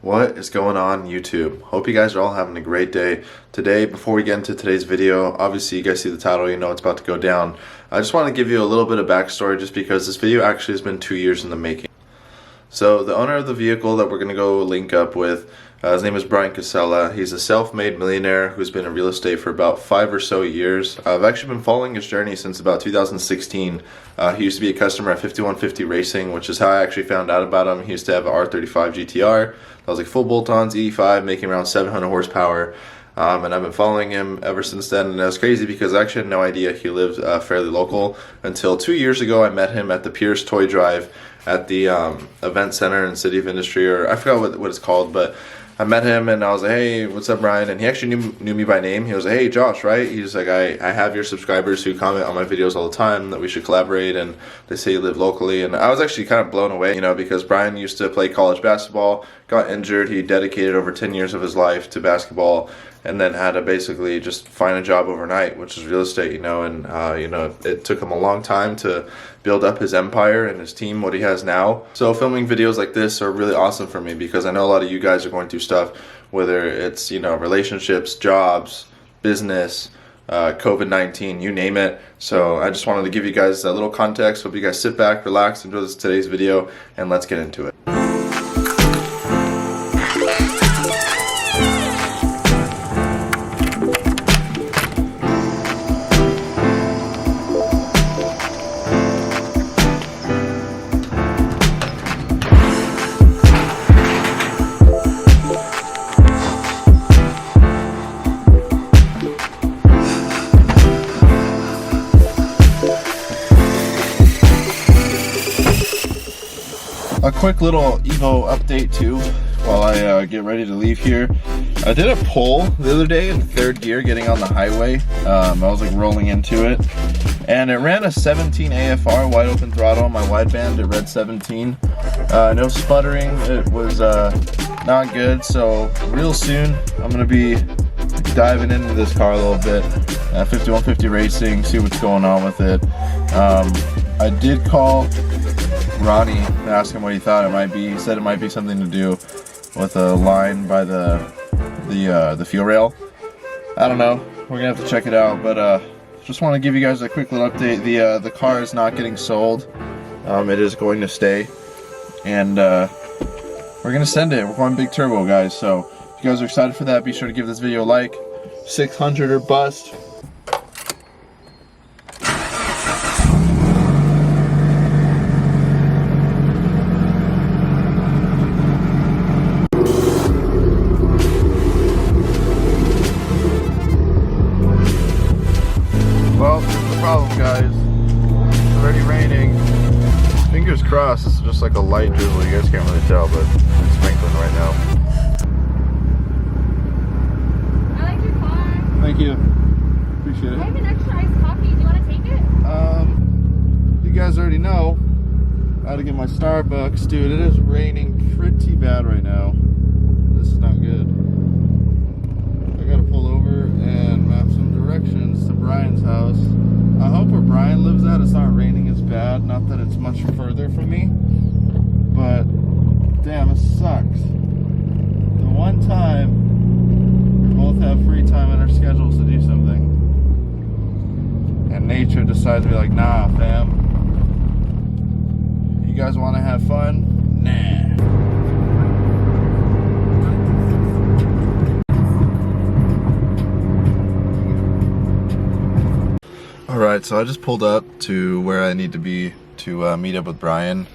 What is going on YouTube? Hope you guys are all having a great day. Today, before we get into today's video, obviously you guys see the title, you know it's about to go down. I just want to give you a little bit of backstory just because this video actually has been 2 years in the making. So the owner of the vehicle that we're going to go link up with, his name is Brian Casella. He's a self-made millionaire who's been in real estate for about 5 or so years. I've actually been following his journey since about 2016. He used to be a customer at 5150 Racing, which is how I actually found out about him. He used to have an R35 GT3R. That was like full bolt-ons, E85, making around 700 horsepower. And I've been following him ever since then, and it was crazy because I actually had no idea he lived fairly local until 2 years ago. I met him at the Pierce Toy Drive at the event center in City of Industry, or I forgot what it's called, but I met him and I was like, hey, what's up, Brian? And he actually knew me by name. He was like, hey, Josh, right? He's like, I have your subscribers who comment on my videos all the time that we should collaborate, and they say you live locally. And I was actually kind of blown away, you know, because Brian used to play college basketball, got injured. He dedicated over 10 years of his life to basketball, and then had to basically just find a job overnight, which is real estate, you know, and, you know, it took him a long time to build up his empire and his team, what he has now. So filming videos like this are really awesome for me because I know a lot of you guys are going through stuff, whether it's, you know, relationships, jobs, business, COVID-19, you name it. So I just wanted to give you guys a little context. Hope you guys sit back, relax, enjoy today's video, and let's get into it. A quick little Evo update too while I get ready to leave here. I did a pull the other day in third gear getting on the highway. I was like rolling into it and it ran a 17 AFR wide open throttle on my wideband. It read 17. No sputtering. It was not good. So real soon I'm gonna be diving into this car a little bit. 5150 Racing, see what's going on with it. I did call Ronnie and asked him what he thought it might be. He said it might be something to do with a line by the fuel rail. I don't know. We're gonna have to check it out, but just want to give you guys a quick little update. The car is not getting sold. It is going to stay, and we're gonna send it. We're going big turbo, guys. So if you guys are excited for that, be sure to give this video a like. 600 or bust. Well, here's the problem, guys. It's already raining. Fingers crossed, this is just like a light drizzle. You guys can't really tell, but it's sprinkling right now. I like your car. Thank you. Appreciate it. I have an extra iced coffee. Do you want to take it? You guys already know. I had to get my Starbucks. Dude, it is raining pretty bad right now. This is not good. I gotta pull over and map some directions to Brian's house. I hope where Brian lives at it's not raining as bad. Not that it's much further from me, but damn, it sucks. The one time we both have free time in our schedules to do something, and nature decides to be like, nah, fam. You guys want to have fun? Nah. Alright, so I just pulled up to where I need to be to meet up with Brian.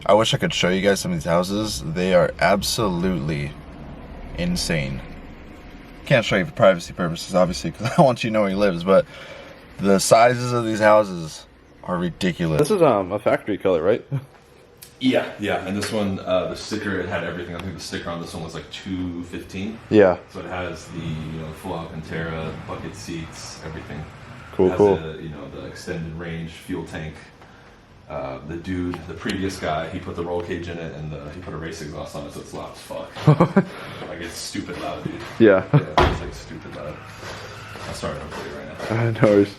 I wish I could show you guys some of these houses. They are absolutely insane. Can't show you for privacy purposes, obviously, because I want you to know where he lives, but the sizes of these houses are ridiculous. This is a factory color, right? Yeah, and this one, the sticker, it had everything. I think the sticker on this one was like $215. Yeah. So it has the, you know, full Alcantara, bucket seats, everything. Cool, has cool. You know, the extended range fuel tank. The previous guy, he put the roll cage in it and he put a race exhaust on it, so it's loud as fuck. Like, it's stupid loud, dude. Yeah. Yeah, it's like stupid loud. I'll start it up for you right now. No worries.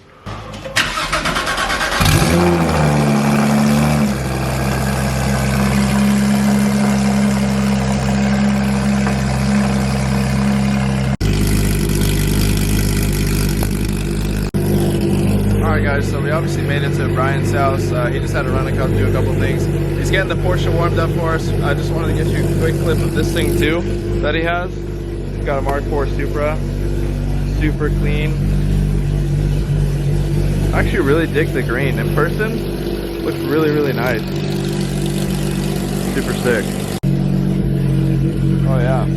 obviously made it to Brian's house. He just had to run and do a couple things. He's getting the Porsche warmed up for us. I just wanted to get you a quick clip of this thing too that he has. He's got a Mark IV Supra, super clean. I actually really dig the green. In person, looks really, really nice. Super sick. Oh yeah.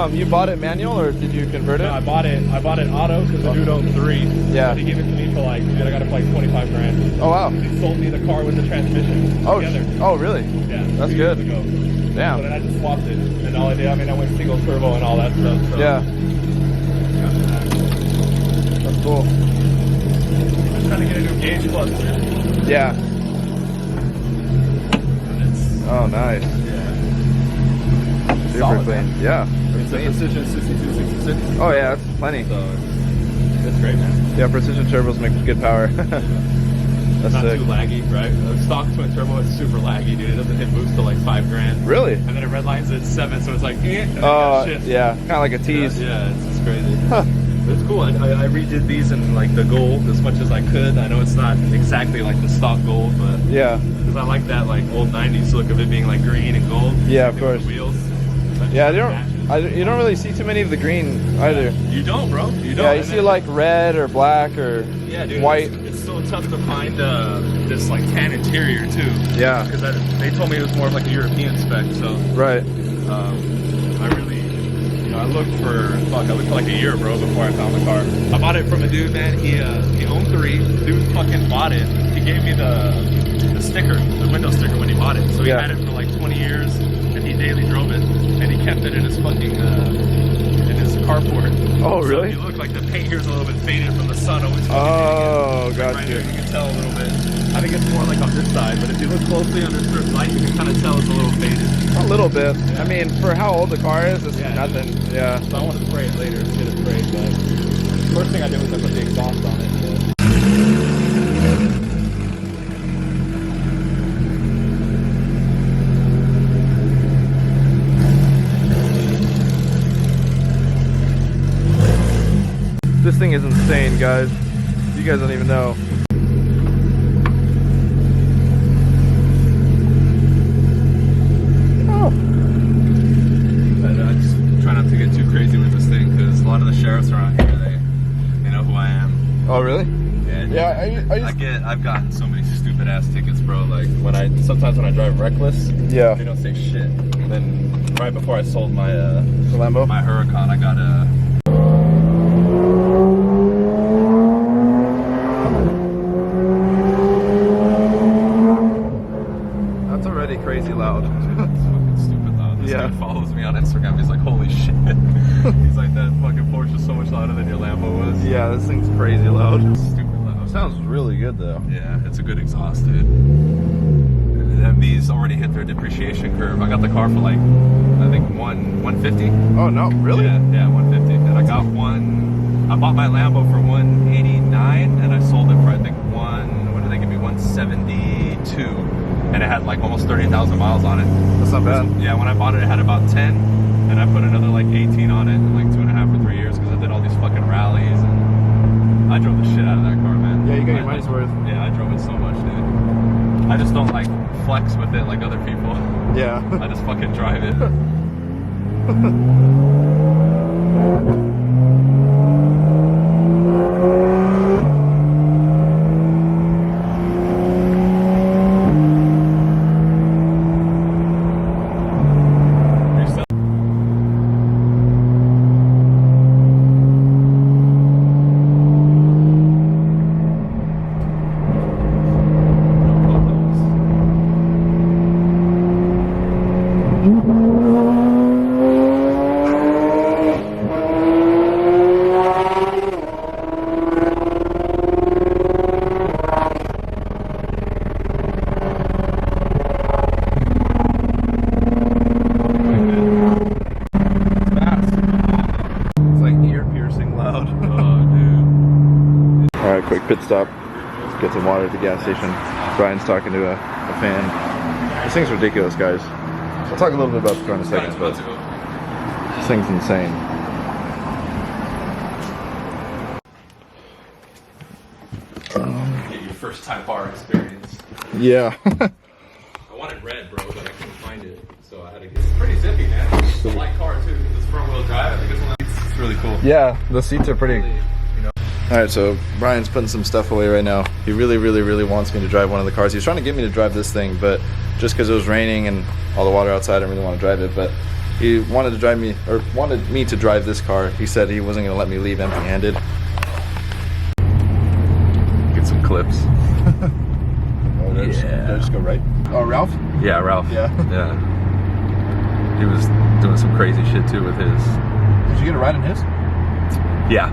You bought it manual or did you convert it? No, I bought it auto because the dude owned 3. Yeah. But he gave it to me for like, I got it for like 25 grand. Oh wow. He sold me the car with the transmission together. Oh really? Yeah. That's 2 good. years ago. Damn. So then I just swapped it. And all I did, I mean, I went single turbo and all that stuff. So. Yeah. That's cool. I'm trying to get a new gauge cluster. Yeah. Oh nice. Yeah. Super Solid, clean. man. Yeah. It's a Precision 6266. Oh yeah, that's plenty. So it's great, man. Yeah, precision turbos make good power. That's Not sick. too laggy, right? The stock twin turbo is super laggy, dude. It doesn't hit boost till like 5 grand. Really? And then it redlines at 7, so it's like, and Oh, shit. yeah, kind of like a tease. Yeah, it's just crazy. Huh. But it's cool. I redid these in like the gold as much as I could. I know it's not exactly like the stock gold, but Yeah. because I like that like old 90s look of it being like green and gold. Yeah, of with course. the wheels. Yeah, you don't really see too many of the green either. You don't, bro. You don't. Yeah, you And see then- like red or black or yeah, dude, white. It's so tough to find this like tan interior too. Yeah. Because they told me it was more of like a European spec, so Right. I really, I looked for like a year, bro, before I found the car. I bought it from a dude, man. He owned 3. Dude fucking bought it. He gave me the sticker, the window sticker when he bought it. So he Yeah. had it for like 20 years, and he daily drove it, and he kept it in his fucking in his carport. Oh, So really? if you look like the paint here's a little bit faded from the sun. Always. Oh, Right got here, you. you can tell a little bit. I think it's more like on this side, but if you look closely under certain light, you can kind of tell it's a little faded. A little bit. I mean, for how old the car is, it's Yeah. nothing. Yeah. So I want to spray it later, get it sprayed, but first thing I did was I put the exhaust on it. This thing is insane, guys. You guys don't even know. Oh. But I just try not to get too crazy with this thing because a lot of the sheriffs around here, they know who I am. Oh, really? And Yeah, I've gotten so many stupid ass tickets, bro. Like sometimes when I drive reckless, Yeah. they don't say shit. And then right before I sold my The Lambo? my Huracan, I got a. That's already crazy loud. It's fucking stupid loud. This Yeah. dude follows me on Instagram. He's like, holy shit. He's like, that fucking Porsche is so much louder than your Lambo was. Yeah, this thing's crazy loud. Stupid loud. Sounds really good though. Yeah, it's a good exhaust, dude. And these already hit their depreciation curve. I got the car for like, I think 150. Oh no, really? Yeah, 150. And I got I bought my Lambo for 189, and I sold it for I think what did they give me? 172. And it had like almost 30,000 miles on it. That's not bad. Yeah, when I bought it, it had about 10, and I put another like 18 on it in like 2.5 or 3 years because I did all these fucking rallies, and I drove the shit out of that car, man. Yeah, you got your money's worth. Yeah, I drove it so much, dude. I just don't like flex with it like other people. Yeah. I just fucking drive it. Quick pit stop. Let's get some water at the gas station. Brian's talking to a fan. This thing's ridiculous, guys. I'll talk a little bit about the car in a second, but this thing's insane. first Type R experience. Yeah. I wanted red, bro, but I couldn't find it, so I had to get. It's pretty zippy, man. It's a light car too. It's front wheel drive. I think it's really cool. Yeah, the seats are pretty. All right, so Brian's putting some stuff away right now. He really wants me to drive one of the cars. He was trying to get me to drive this thing, but just because it was raining and all the water outside, I didn't really want to drive it. But he wanted me to drive this car. He said he wasn't going to let me leave empty-handed. Get some clips. Oh, did I just go right? Oh, Ralph? Yeah, Ralph. Yeah. Yeah. He was doing some crazy shit too with his. Did you get a ride in his? Yeah.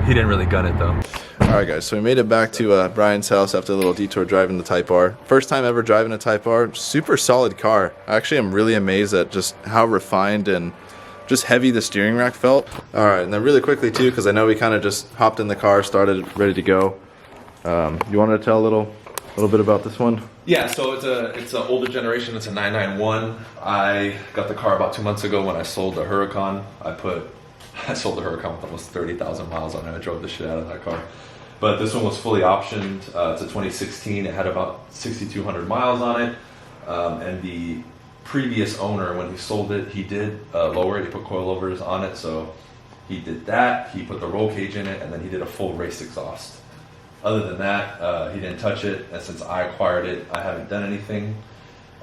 He didn't really gun it though. Alright guys, so we made it back to Brian's house after a little detour driving the Type R. First time ever driving a Type R. Super solid car. Actually, I'm really amazed at just how refined and just heavy the steering rack felt. Alright, and then really quickly too, because I know we kind of just hopped in the car, started, ready to go. You wanted to tell a little bit about this one? Yeah, so it's an older generation. It's a 991. I got the car about 2 months ago when I sold the Huracan. I sold the Huracan with almost 30,000 miles on it. I drove the shit out of that car. But this one was fully optioned. It's a 2016. It had about 6,200 miles on it. And the previous owner, when he sold it, he did lower it. He put coilovers on it. So he did that. He put the roll cage in it, and then he did a full race exhaust. Other than that, he didn't touch it. And since I acquired it, I haven't done anything.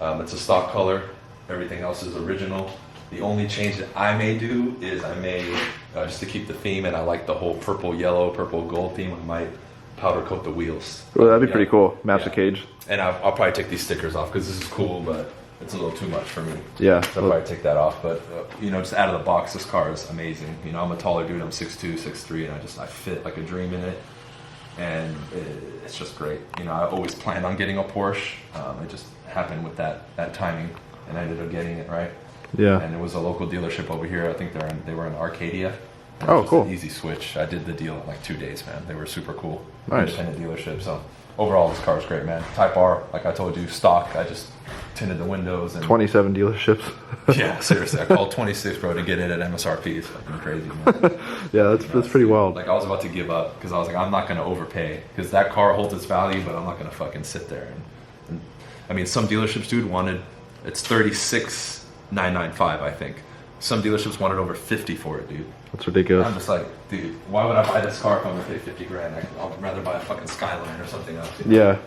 It's a stock color. Everything else is original. The only change that I may do is I may, just to keep the theme, and I like the whole purple, yellow, purple, gold theme, I might powder coat the wheels. Well, that'd be pretty cool. Match the cage. And I'll probably take these stickers off because this is cool, but it's a little too much for me. Yeah. So I'll probably take that off. But, just out of the box, this car is amazing. I'm a taller dude. I'm 6'2", 6'3", and I fit like a dream in it. And it's just great. I always planned on getting a Porsche. It just happened with that timing, and I ended up getting it, right? Yeah. And it was a local dealership over here. I think they were in Arcadia. Oh, cool. An easy switch. I did the deal in like 2 days, man. They were super cool. Nice. Independent dealership. So overall, this car is great, man. Type R, like I told you, stock. I just tinted the windows and 27 dealerships. yeah, seriously, I called 26, bro, to get it at MSRP. It's fucking crazy, man. Yeah, that's pretty wild. Like I was about to give up because I was like, I'm not gonna overpay because that car holds its value, but I'm not gonna fucking sit there and I mean, some dealerships, dude, it's 36,995, I think. Some dealerships wanted over 50 for it, dude. That's ridiculous. I'm just like, dude, why would I buy this car if I'm gonna pay 50 grand? I'd rather buy a fucking Skyline or something else. Yeah,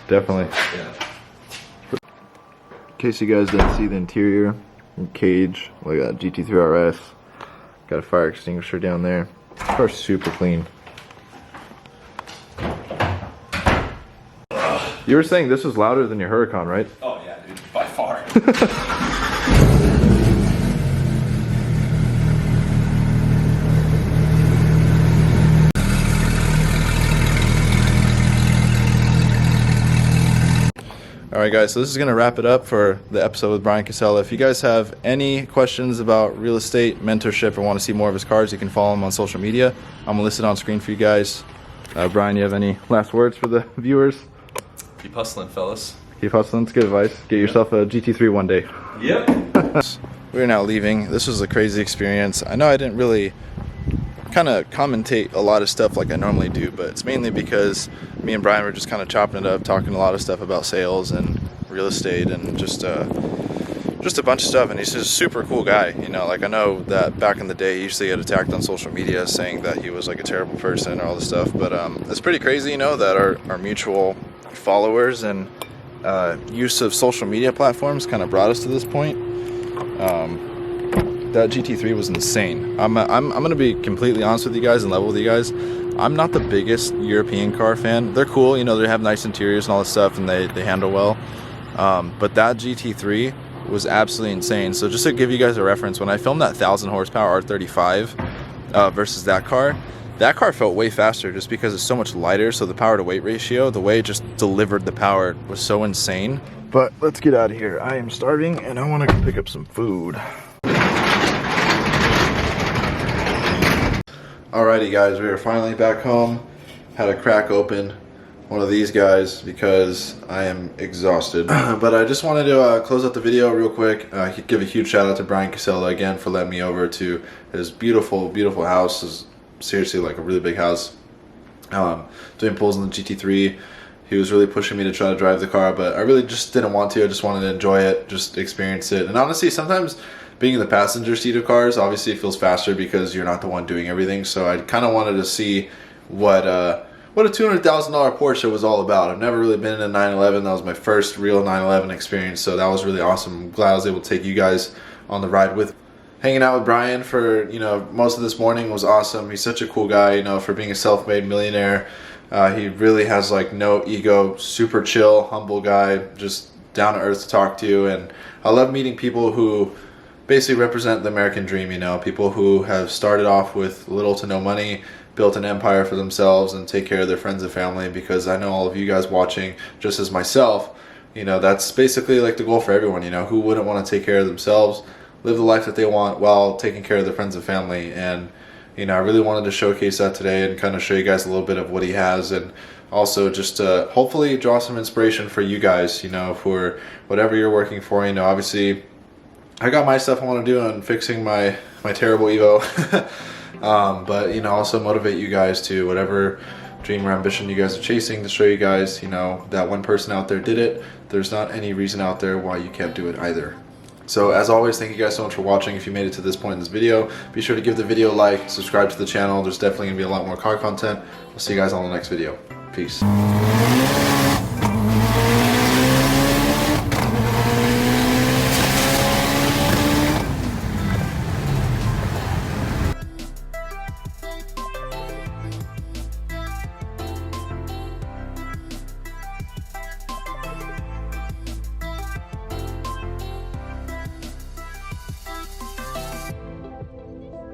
definitely. Yeah. In case you guys didn't see the interior cage, look at that GT3 RS. Got a fire extinguisher down there. Car's super clean. You were saying this was louder than your Huracan, right? Oh yeah, dude, by far. Alright guys, so this is going to wrap it up for the episode with Brian Casella. If you guys have any questions about real estate, mentorship, or want to see more of his cars, you can follow him on social media. I'm going to list it on screen for you guys. Brian, you have any last words for the viewers? Keep hustling, fellas. Keep hustling, it's good advice. Get yourself a GT3 one day. Yep. We're now leaving. This was a crazy experience. I know I didn't really kind of commentate a lot of stuff like I normally do, but it's mainly because me and Brian were just kind of chopping it up, talking a lot of stuff about sales and real estate and just a bunch of stuff. And he's just a super cool guy, like I know that back in the day he used to get attacked on social media saying that he was like a terrible person or all this stuff, but it's pretty crazy, that our mutual followers and use of social media platforms kind of brought us to this point. That GT3 was insane. I'm gonna be completely honest with you guys and level with you guys. I'm not the biggest European car fan. They're cool, they have nice interiors and all this stuff, and they handle well. But that GT3 was absolutely insane. So just to give you guys a reference, when I filmed that 1,000 horsepower R35 versus that car felt way faster just because it's so much lighter. So the power to weight ratio, the way it just delivered the power was so insane. But let's get out of here. I am starving and I want to pick up some food. Alrighty guys, we are finally back home. Had to crack open one of these guys because I am exhausted. But I just wanted to close out the video real quick. Give a huge shout out to Brian Casella again for letting me over to his beautiful, beautiful house. It's seriously like a really big house. Doing pulls in the GT3. He was really pushing me to try to drive the car, but I really just didn't want to. I just wanted to enjoy it, just experience it. And honestly, sometimes being in the passenger seat of cars, obviously it feels faster because you're not the one doing everything. So I kind of wanted to see what a $200,000 Porsche was all about. I've never really been in a 911. That was my first real 911 experience, so that was really awesome. I'm glad I was able to take you guys on the ride with. Hanging out with Brian for, you know, most of this morning was awesome. He's such a cool guy, you know, for being a self-made millionaire. He really has like no ego, super chill, humble guy, just down to earth to talk to. And I love meeting people who basically represent the American dream, you know, people who have started off with little to no money, built an empire for themselves, and take care of their friends and family, because I know all of you guys watching, just as myself, you know, that's basically like the goal for everyone. You know, who wouldn't want to take care of themselves, live the life that they want while taking care of their friends and family? And you know, I really wanted to showcase that today and kind of show you guys a little bit of what he has, and also just to hopefully draw some inspiration for you guys, you know, for whatever you're working for. You know, obviously I got my stuff I want to do on fixing my terrible Evo. But you know, also motivate you guys to whatever dream or ambition you guys are chasing, to show you guys, you know, that one person out there did it. There's not any reason out there why you can't do it either. So as always, thank you guys so much for watching. If you made it to this point in this video, be sure to give the video a like, subscribe to the channel. There's definitely gonna be a lot more car content. We'll see you guys on the next video. Peace.